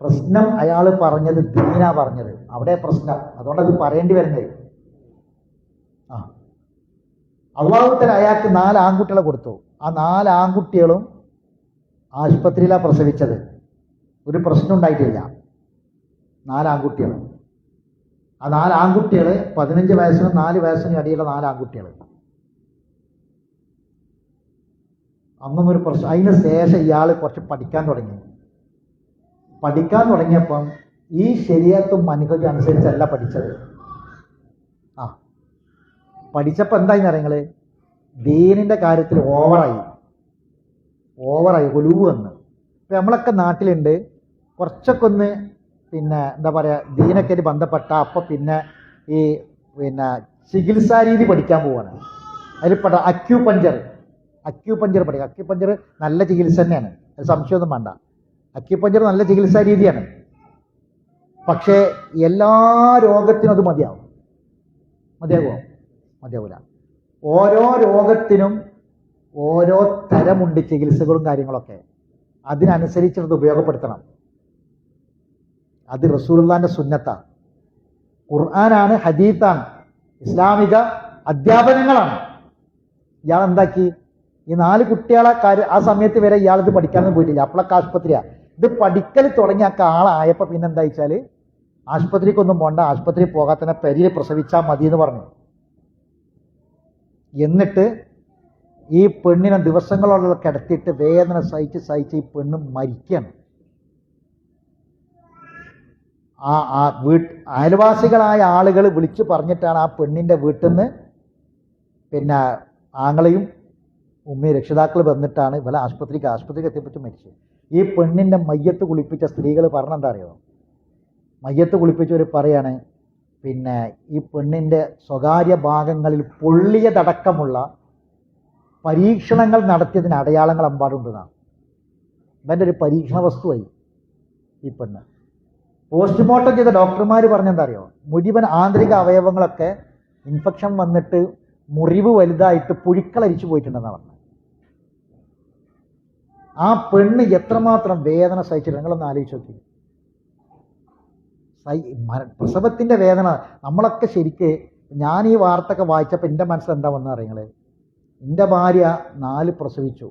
പ്രശ്നം അയാൾ പറഞ്ഞത് ദീനാ പറഞ്ഞത്, അവിടെ പ്രശ്നം. അതുകൊണ്ടത് പറയേണ്ടി വരുന്നത്. അള്ളാഹുത്തല അയാൾക്ക് 4 ആൺകുട്ടികളെ കൊടുത്തു. ആ 4 ആൺകുട്ടികളും ആശുപത്രിയിലാണ് പ്രസവിച്ചത്. ഒരു പ്രശ്നം ഉണ്ടായിട്ടില്ല. 4 ആൺകുട്ടികൾ. ആ 4 ആൺകുട്ടികൾ 15 വയസ്സിനും 4 വയസ്സിനും ഇടയിലുള്ള 4 ആൺകുട്ടികൾ. അന്നൊന്നും ഒരു പ്രശ്നം. അതിന് ശേഷം ഇയാൾ കുറച്ച് പഠിക്കാൻ തുടങ്ങിയപ്പം ഈ ശരീരത്തും മനഃക്കും അനുസരിച്ചല്ല പഠിച്ചത്. പഠിച്ചപ്പോൾ എന്തായിന്ന് അറിയങ്ങള്, ദീനിന്റെ കാര്യത്തിൽ ഓവറായി ഒലുവ് വന്ന്. ഇപ്പം നമ്മളൊക്കെ നാട്ടിലുണ്ട്, കുറച്ചൊക്കെ ഒന്ന് പിന്നെ എന്താ പറയുക, ദീനൊക്കെ ബന്ധപ്പെട്ട അപ്പം പിന്നെ ഈ ചികിത്സാ രീതി പഠിക്കാൻ പോവാണ്. അതിൽ പെട്ട അക്യൂപഞ്ചർ പഠിക്കുക. അക്യൂപഞ്ചർ നല്ല ചികിത്സ തന്നെയാണ്, അത് സംശയമൊന്നും വേണ്ട. അക്യൂപഞ്ചർ നല്ല ചികിത്സാ രീതിയാണ്. പക്ഷേ എല്ലാ രോഗത്തിനും അത് മതിയാകൂല. ഓരോ രോഗത്തിനും ഓരോ തരമുണ്ട് ചികിത്സകളും കാര്യങ്ങളൊക്കെ. അതിനനുസരിച്ചത് ഉപയോഗപ്പെടുത്തണം. അത് റസൂലുള്ളാഹിന്റെ സുന്നത്താണ്, ഖുർആനാണ്, ഹദീത്താണ്, ഇസ്ലാമിക അധ്യാപനങ്ങളാണ്. ഇയാൾ എന്താക്കി, ഈ 4 കുട്ടികളെ ആ സമയത്ത് വരെ ഇയാളിത് പഠിക്കാനൊന്നും പോയിട്ടില്ല. അപ്പോഴൊക്കെ ആശുപത്രിയാണ്. ഇത് പഠിക്കൽ തുടങ്ങിയ ആളായപ്പോൾ പിന്നെ എന്താ വെച്ചാൽ ആശുപത്രിക്കൊന്നും പോകണ്ട, ആശുപത്രി പോകാത്തന്നെ പെരിയിൽ പ്രസവിച്ചാൽ മതി എന്ന് പറഞ്ഞു. എന്നിട്ട് ഈ പെണ്ണിനെ ദിവസങ്ങളോളം കിടത്തിയിട്ട് വേദന സഹിച്ച് ഈ പെണ്ണ് മരിക്കണം. അയൽവാസികളായ ആളുകൾ വിളിച്ചു പറഞ്ഞിട്ടാണ് ആ പെണ്ണിന്റെ വീട്ടിൽ നിന്ന് പിന്നെ ആങ്ങളെയും ഉമ്മയും രക്ഷിതാക്കൾ വന്നിട്ടാണ് ഇവളെ ആശുപത്രിക്ക് എത്തിപ്പിച്ച് മരിച്ചു. ഈ പെണ്ണിന്റെ മയ്യത്ത് കുളിപ്പിച്ച സ്ത്രീകൾ പറഞ്ഞെന്താ അറിയോ, മയ്യത്ത് കുളിപ്പിച്ചവർ പറയാണ്, പിന്നെ ഈ പെണ്ണിന്റെ സ്വകാര്യ ഭാഗങ്ങളിൽ പൊള്ളിയതടക്കമുള്ള പരീക്ഷണങ്ങൾ നടത്തിയതിന് അടയാളങ്ങൾ അമ്പാടുണ്ടെന്നാണ്. ഇവൻ്റെ ഒരു പരീക്ഷണ വസ്തുവായി ഈ പെണ്ണ്. പോസ്റ്റ്മോർട്ടം ചെയ്ത ഡോക്ടർമാർ പറഞ്ഞെന്താ അറിയോ, മുഴുവൻ ആന്തരിക അവയവങ്ങളൊക്കെ ഇൻഫെക്ഷൻ വന്നിട്ട് മുറിവ് വലുതായിട്ട് പുഴുക്കളരിച്ചു പോയിട്ടുണ്ടെന്നാണ് പറഞ്ഞത്. ആ പെണ്ണ് എത്രമാത്രം വേദന സഹിച്ചിട്ട് നിങ്ങളൊന്ന് ആലോചിച്ച് നോക്കി. പ്രസവത്തിന്റെ വേദന നമ്മളൊക്കെ ശരിക്ക്, ഞാൻ ഈ വാർത്തയൊക്കെ വായിച്ചപ്പോൾ എൻ്റെ മനസ്സിൽ എന്താ വന്നത് അറിയങ്ങള്, എൻ്റെ ഭാര്യ 4 പ്രസവിച്ചു.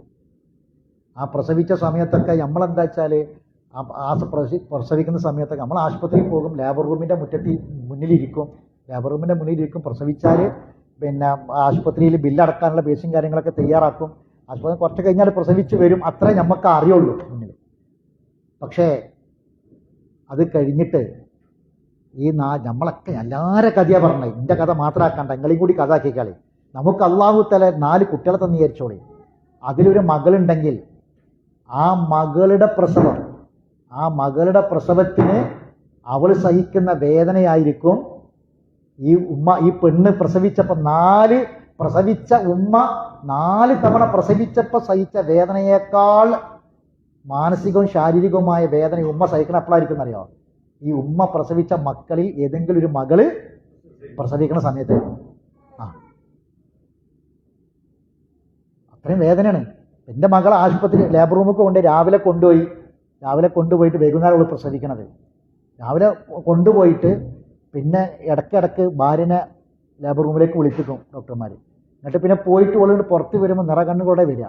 ആ പ്രസവിച്ച സമയത്തൊക്കെ നമ്മളെന്താ വെച്ചാൽ പ്രസവിക്കുന്ന സമയത്തൊക്കെ നമ്മൾ ആശുപത്രിയിൽ പോകും, ലേബർ റൂമിൻ്റെ മുന്നിലിരിക്കും. പ്രസവിച്ചാൽ പിന്നെ ആശുപത്രിയിൽ ബില്ലടക്കാനുള്ള ബേസും കാര്യങ്ങളൊക്കെ തയ്യാറാക്കും. ആശുപത്രി കുറച്ച് കഴിഞ്ഞാൽ പ്രസവിച്ച് വരും, അത്രേ നമുക്ക് അറിയുള്ളൂ മുന്നിൽ. പക്ഷേ അത് കഴിഞ്ഞിട്ട് ഈ നമ്മളൊക്കെ എല്ലാവരുടെ കഥയാണ് പറഞ്ഞത്, എൻ്റെ കഥ മാത്രമാക്കണ്ട, നിങ്ങളെയും കൂടി കഥ ആക്കിക്കളി. നമുക്ക് അള്ളാഹു തആല 4 കുട്ടികളെ തന്നെ വിചാരിച്ചോളി. അതിലൊരു മകളുണ്ടെങ്കിൽ ആ മകളുടെ പ്രസവത്തിന് അവൾ സഹിക്കുന്ന വേദനയായിരിക്കും ഈ പെണ്ണ് പ്രസവിച്ചപ്പോൾ 4 പ്രസവിച്ച ഉമ്മ 4 തവണ പ്രസവിച്ചപ്പോൾ സഹിച്ച വേദനയേക്കാൾ മാനസികവും ശാരീരികവുമായ വേദന ഉമ്മ സഹിക്കണം. എപ്പോഴായിരിക്കും അറിയോ, ഈ ഉമ്മ പ്രസവിച്ച മക്കളിൽ ഏതെങ്കിലും ഒരു മകള് പ്രസവിക്കുന്ന സമയത്ത്. അത്രയും വേദനയാണ്. എൻ്റെ മകളെ ആശുപത്രി ലേബർ റൂമിൽ രാവിലെ കൊണ്ടുപോയിട്ട് വൈകുന്നേരം അവൾ പ്രസവിക്കണത്. രാവിലെ കൊണ്ടുപോയിട്ട് പിന്നെ ഇടയ്ക്കിടയ്ക്ക് ഭാര്യനെ ലേബർ റൂമിലേക്ക് വിളിപ്പിക്കും ഡോക്ടർമാർ. എന്നിട്ട് പിന്നെ പോയിട്ട് അവളുകൊണ്ട് പുറത്ത് വരുമ്പോൾ നിറകണ്ണുകൂടെ വരിക.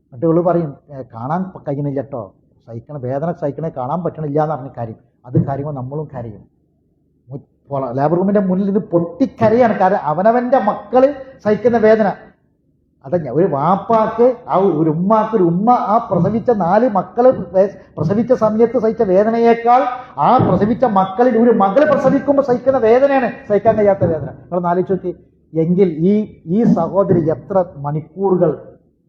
എന്നിട്ട് അവൾ പറയും, കാണാൻ കഴിയണില്ല കേട്ടോ, വേദന സഹിക്കണേ കാണാൻ പറ്റണില്ല എന്ന് പറഞ്ഞ കാര്യം. അത് കാര്യങ്ങൾ നമ്മളും കരയും. ലേബർ റൂമിൻ്റെ മുന്നിൽ ഇത് പൊട്ടിക്കരയാണ്. കാരണം അവനവൻ്റെ മക്കൾ സഹിക്കുന്ന വേദന. അതല്ല ഒരു വാപ്പാക്ക്, ഒരു ഉമ്മ ആ പ്രസവിച്ച 4 മക്കള് പ്രസവിച്ച സമയത്ത് സഹിച്ച വേദനയേക്കാൾ ആ പ്രസവിച്ച മക്കളിൽ ഒരു മകൾ പ്രസവിക്കുമ്പോൾ സഹിക്കുന്ന വേദനയാണ് സഹിക്കാൻ കഴിയാത്ത വേദന. നിങ്ങൾ ആലോചിച്ച് നോക്കി. എങ്കിൽ ഈ സഹോദരി എത്ര മണിക്കൂറുകൾ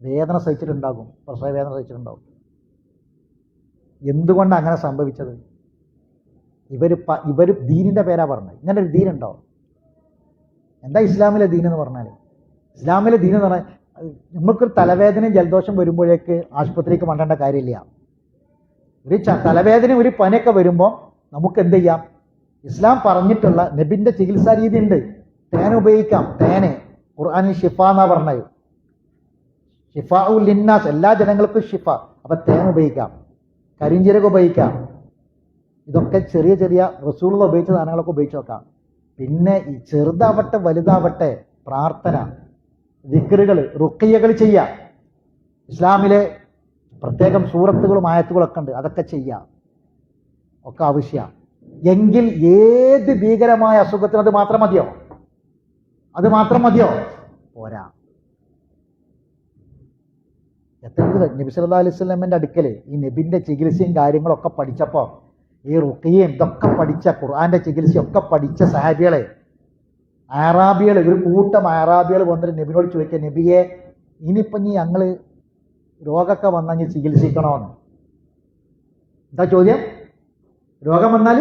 വേദന സഹിച്ചിട്ടുണ്ടാകും, പ്രസവ വേദന സഹിച്ചിട്ടുണ്ടാകും. എന്തുകൊണ്ടാണ് അങ്ങനെ സംഭവിച്ചത്? ഇവർ ദീനിന്റെ പേരാ പറഞ്ഞത്. ഇങ്ങനെ ഒരു ദീനുണ്ടോ? എന്താ ഇസ്ലാമിലെ ദീൻ എന്ന് പറഞ്ഞാൽ? ഇസ്ലാമിലെ ദീൻ എന്ന് പറഞ്ഞാൽ നമുക്കൊരു തലവേദനയും ജലദോഷം വരുമ്പോഴേക്ക് ആശുപത്രിക്ക് മണ്ടേണ്ട കാര്യമില്ല. ഒരു തലവേദന ഒരു പനിയൊക്കെ വരുമ്പോൾ നമുക്ക് എന്ത് ചെയ്യാം? ഇസ്ലാം പറഞ്ഞിട്ടുള്ള നബിന്റെ ചികിത്സാ രീതി ഉണ്ട്. തേൻ ഉപയോഗിക്കാം. തേന് ഖുർആനിൽ ഷിഫ എന്നാ പറഞ്ഞത്. ഷിഫാഉ ലിന്നാസ്, എല്ലാ ജനങ്ങൾക്കും ഷിഫ. അപ്പൊ തേൻ ഉപയോഗിക്കാം, കരിഞ്ചീരകം ഉപയോഗിക്കാം. ഇതൊക്കെ ചെറിയ ചെറിയ റസൂലുള്ള ഉപയോഗിച്ച സാധനങ്ങളൊക്കെ ഉപയോഗിച്ച് നോക്കാം. പിന്നെ ഈ ചെറുതാവട്ടെ വലുതാവട്ടെ പ്രാർത്ഥന, ദിക്റുകൾ, റുഖിയകൾ ചെയ്യാം. ഇസ്ലാമിലെ പ്രത്യേകം സൂറത്തുകളും ആയത്തുകളൊക്കെ ഉണ്ട്, അതൊക്കെ ചെയ്യാം, ഒക്കെ ആവശ്യമാണ്. എങ്കിൽ ഏത് ഭീകരമായ അസുഖത്തിന് അത് മാത്രം മതിയോ? അത് മാത്രം മതിയോ? പോരാ. എത്ര നബി സല്ലല്ലാഹു അലൈഹി വസല്ലമയുടെ അടുക്കൽ ഈ നബിന്റെ ചികിത്സയും കാര്യങ്ങളൊക്കെ പഠിച്ചപ്പോൾ ഈ റുഖിയയും ഇതൊക്കെ പഠിച്ച, ഖുർആന്റെ ചികിത്സയൊക്കെ പഠിച്ച സഹാബികളെ, അറാബികൾ, ഒരു കൂട്ടം അറാബികൾ വന്നിട്ട് നബിനോട് ചോദിക്കുക, നബിയെ ഇനിയിപ്പം ഞങ്ങൾ രോഗമൊക്കെ വന്നാൽ ചികിത്സിക്കണമെന്ന്. എന്താ ചോദ്യം? രോഗം വന്നാൽ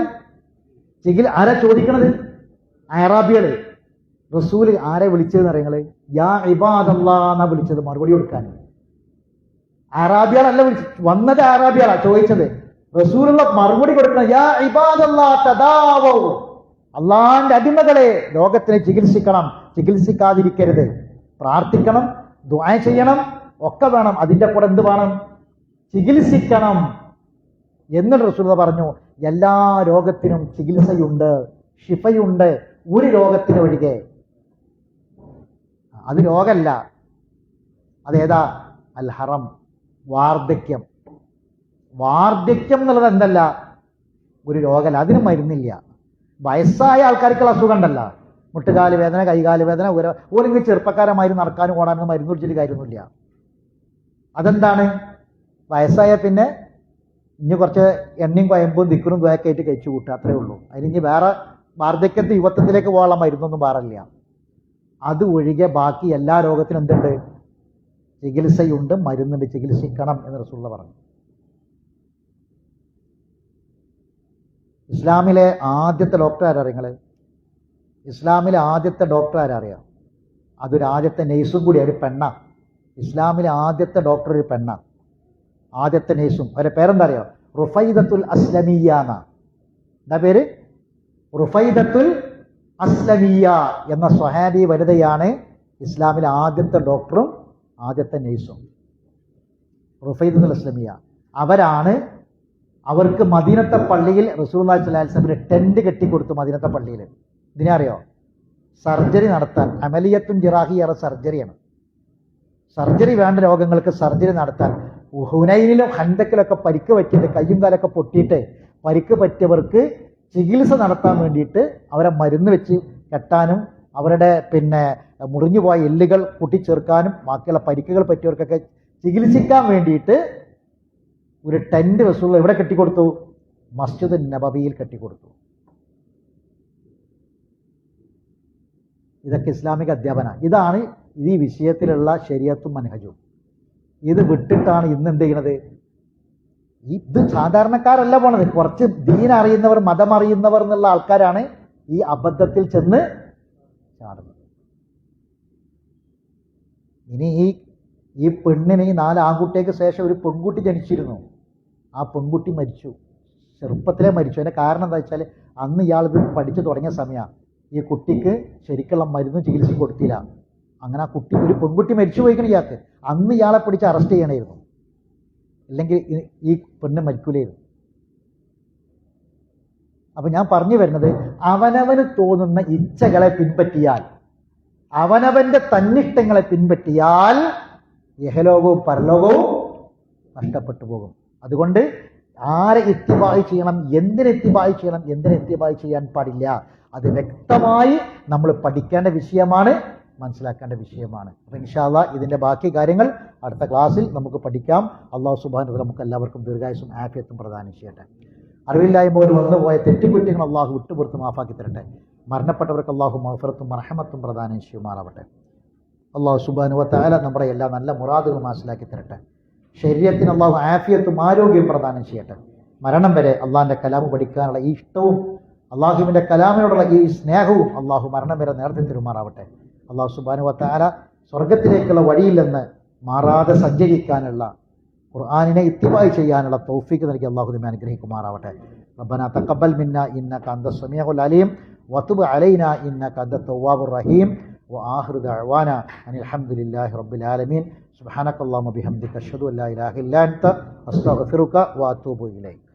ആരാ ചോദിക്കണത്? അറാബികൾ. റസൂല് ആരെ വിളിച്ചതെന്ന് അറിയങ്ങള്? യാ ഇബാദല്ലാ എന്നാ വിളിച്ചത്, മറുപടി കൊടുക്കാൻ. അറാബികളല്ല വിളിച്ചത്, വന്നത് അറാബികളാ ചോദിച്ചത്. റസൂലുള്ള മറുപടി കൊടുക്കണം, യാ ഇബാദല്ലാ തദാവൂ, അള്ളാന്റെ അടിമകളെ രോഗത്തിനെ ചികിത്സിക്കണം, ചികിത്സിക്കാതിരിക്കരുത്, പ്രാർത്ഥിക്കണം, ദുആ ചെയ്യണം, ഒക്കെ വേണം. അതിന്റെ കൂടെ എന്ത് വേണം? ചികിത്സിക്കണം. എന്നിട്ട് റസൂലുള്ള പറഞ്ഞു, എല്ലാ രോഗത്തിനും ചികിത്സയുണ്ട്, ഷിഫയുണ്ട്, ഒരു രോഗത്തിന് ഒഴികെ. അത് രോഗമല്ല, അതേതാ? അൽ ഹറം, വാർദ്ധക്യം. വാർദ്ധക്യം എന്നുള്ളത് എന്തല്ല? ഒരു രോഗമല്ല, അതിന് മരുന്നില്ല. വയസ്സായ ആൾക്കാർക്കുള്ള അസുഖം ഉണ്ടല്ല, മുട്ടുകാല് വേദന, കൈകാല് വേദന, ഓരെങ്കിലും ചെറുപ്പക്കാരന്മാര് നടക്കാനും ഓടാനും മരുന്ന് കുടിച്ചിട്ട് കാര്യമൊന്നുമില്ല. അതെന്താണ്? വയസ്സായ പിന്നെ ഇനി കുറച്ച് എണ്ണയും കൊയമ്പും ദിക്കറും ദുആയൊക്കെയായിട്ട് കഴിച്ചു കൂട്ടുക, അത്രേ ഉള്ളൂ. അതിന് വേറെ വാർദ്ധക്യത്തിൽ യുവത്വത്തിലേക്ക് പോകാനുള്ള മരുന്നൊന്നും വേറില്ല. അത് ഒഴികെ ബാക്കി എല്ലാ രോഗത്തിനും എന്തുണ്ട്? ചികിത്സയുണ്ട്, മരുന്നുണ്ട്, ചികിത്സിക്കണം എന്ന് റസൂലുള്ള പറഞ്ഞു. ഇസ്ലാമിലെ ആദ്യത്തെ ഡോക്ടർ ആരാ നിങ്ങള്? ഇസ്ലാമിലെ ആദ്യത്തെ ഡോക്ടർ ആരറിയാം? അതൊരു ആദ്യത്തെ നെയ്സും കൂടി, ഒരു പെണ്ണ. ഇസ്ലാമിലെ ആദ്യത്തെ ഡോക്ടർ ഒരു പെണ്ണ, ആദ്യത്തെ നെയ്സും. അവരുടെ പേരെന്താ അറിയോ? റുഫൈദത്തുൽ അസ്ലമിയ എന്ന. എന്താ പേര്? റുഫൈദത്തുൽ അസ്ലമിയ എന്ന സ്വഹാബി വനിതയാണ് ഇസ്ലാമിലെ ആദ്യത്തെ ഡോക്ടറും ആദ്യത്തെ നെയ്സും. റുഫൈദത്തുൽ അസ്ലമിയ. അവരാണ്, അവർക്ക് മദീനത്തെ പള്ളിയിൽ റസൂലുള്ളാഹി സ്വല്ലല്ലാഹു അലൈഹി വസല്ലം ടെന്റ് കെട്ടിക്കൊടുത്തു. മദീനത്തെ പള്ളിയിൽ ഇതിനറിയോ? സർജറി നടത്താൻ. അമലിയത്തുൻ ജിറാഹിയ സർജറിയാണ്. സർജറി വേണ്ട രോഗങ്ങൾക്ക് സർജറി നടത്താൻ. ഹുനൈനിലും ഹന്തക്കിലൊക്കെ പരിക്ക് പറ്റിയിട്ട്, കയ്യും കാലൊക്കെ പൊട്ടിയിട്ട് പരിക്ക് പറ്റിയവർക്ക് ചികിത്സ നടത്താൻ വേണ്ടിയിട്ട് അവരെ മരുന്ന് വെച്ച് കെട്ടാനും, അവരുടെ മുറിഞ്ഞുപോയ എല്ലുകൾ കൂട്ടിച്ചേർക്കാനും, ബാക്കിയുള്ള പരിക്കുകൾ പറ്റിയവർക്കൊക്കെ ചികിത്സിക്കാൻ വേണ്ടിയിട്ട് ഒരു ടെന്റ് റസൂൽ എവിടെ കെട്ടിക്കൊടുത്തു? മസ്ജിദ് നബവിയിൽ കെട്ടിക്കൊടുത്തു. ഇതൊക്കെ ഇസ്ലാമിക അധ്യാപന. ഇതാണ് ഈ വിഷയത്തിലുള്ള ശരീഅത്തും മൻഹജും. ഇത് വിട്ടിട്ടാണ് ഇന്ന് എന്ത് ചെയ്യണത്? ഇത് സാധാരണക്കാരല്ല പോണത്, കുറച്ച് ദീൻ അറിയുന്നവർ, മതം അറിയുന്നവർ എന്നുള്ള ആൾക്കാരാണ് ഈ അബദ്ധത്തിൽ ചെന്ന് ചാടുന്നത്. ഇനി ഈ പെണ്ണിന്, ഈ 4 ആൺകുട്ടിക്ക് ശേഷം ഒരു പെൺകുട്ടി ജനിച്ചിരുന്നു. ആ പെൺകുട്ടി മരിച്ചു, ചെറുപ്പത്തിലേ മരിച്ചു. അതിന്റെ കാരണം എന്താ വെച്ചാൽ, അന്ന് ഇയാൾ ഇത് പഠിച്ചു തുടങ്ങിയ സമയമാണ്. ഈ കുട്ടിക്ക് ശരിക്കുള്ള മരുന്ന് ചികിത്സ കൊടുത്തില്ല. അങ്ങനെ ആ കുട്ടി, ഒരു പെൺകുട്ടി മരിച്ചു പോയിക്കണം ഇയാൾക്ക്. അന്ന് ഇയാളെ പിടിച്ച് അറസ്റ്റ് ചെയ്യണമായിരുന്നു, അല്ലെങ്കിൽ ഈ പെണ്ണ് മരിക്കൂലായിരുന്നു. അപ്പൊ ഞാൻ പറഞ്ഞു വരുന്നത്, അവനവന് തോന്നുന്ന ഇച്ഛകളെ പിൻപറ്റിയാൽ, അവനവന്റെ തന്നിഷ്ടങ്ങളെ പിൻപറ്റിയാൽ ഇഹലോകവും പരലോകവും നഷ്ടപ്പെട്ടു പോകും. അതുകൊണ്ട് ആരെ ഇത്തിബായി ചെയ്യണം, എന്തിനെ ഇത്തിബായി ചെയ്യണം, എന്തിനെ ഇത്തിബായി ചെയ്യാൻ പാടില്ല, അത് വ്യക്തമായി നമ്മൾ പഠിക്കേണ്ട വിഷയമാണ്, മനസ്സിലാക്കേണ്ട വിഷയമാണ്. അപ്പൊ ഇൻഷാ അല്ലാഹ് ഇതിന്റെ ബാക്കി കാര്യങ്ങൾ അടുത്ത ക്ലാസ്സിൽ നമുക്ക് പഠിക്കാം. അല്ലാഹു സുബ്ഹാനഹു വ തആല നമുക്ക് എല്ലാവർക്കും ദീർഘായുസ്സും ആഫിയത്തും പ്രദാനം ചെയ്യട്ടെ. അറിവില്ലായ്മ പോലെ വന്നുപോയ തെറ്റുകുറ്റങ്ങൾ അള്ളാഹു വിട്ടുപുറത്ത് മാഫാക്കി തരട്ടെ. മരണപ്പെട്ടവർക്ക് അള്ളാഹു മഗ്ഫിറത്തും റഹ്മത്തും പ്രദാനം ചെയ്യുമാറാവട്ടെ. അള്ളാഹു സുബ്ഹാനഹു വ തആല നമ്മുടെ എല്ലാ നല്ല മുറാദുകളും മനസ്സിലാക്കി തരട്ടെ. ശരീരത്തിന് അള്ളാഹു ആഫിയത്തും ആരോഗ്യവും പ്രദാനം ചെയ്യട്ടെ. മരണം വരെ അള്ളാഹിന്റെ കലാമ് പഠിക്കാനുള്ള ഈ ഇഷ്ടവും, അള്ളാഹുവിന്റെ കലാമിനോടുള്ള ഈ സ്നേഹവും അള്ളാഹു മരണം വരെ നേരത്തെ തരുമാറാവട്ടെ. അള്ളാഹു സുബ്ഹാനഹു വ തആല സ്വർഗത്തിലേക്കുള്ള വഴിയിൽ നിന്ന് മാറാതെ സഞ്ചരിക്കാനുള്ള, ഖുർആനിനെ ഇത്തിബായി ചെയ്യാനുള്ള തൗഫീഖ് നൽകി അള്ളാഹു നമ്മെ അനുഗ്രഹിക്കുമാറാവട്ടെ. റബ്ബനാ തഖബ്ബൽ മിന്നാ ഇന്നക അന്ത സമീഉൽ അലീം വതുബ് അലൈനാ ഇന്നക അന്ത തവ്വാബുർ റഹീം وآخر دعوانا أن الحمد لله رب العالمين. سبحانك اللهم وبحمدك أشهد أن لا إله إلا أنت أستغفرك وأتوب إليك.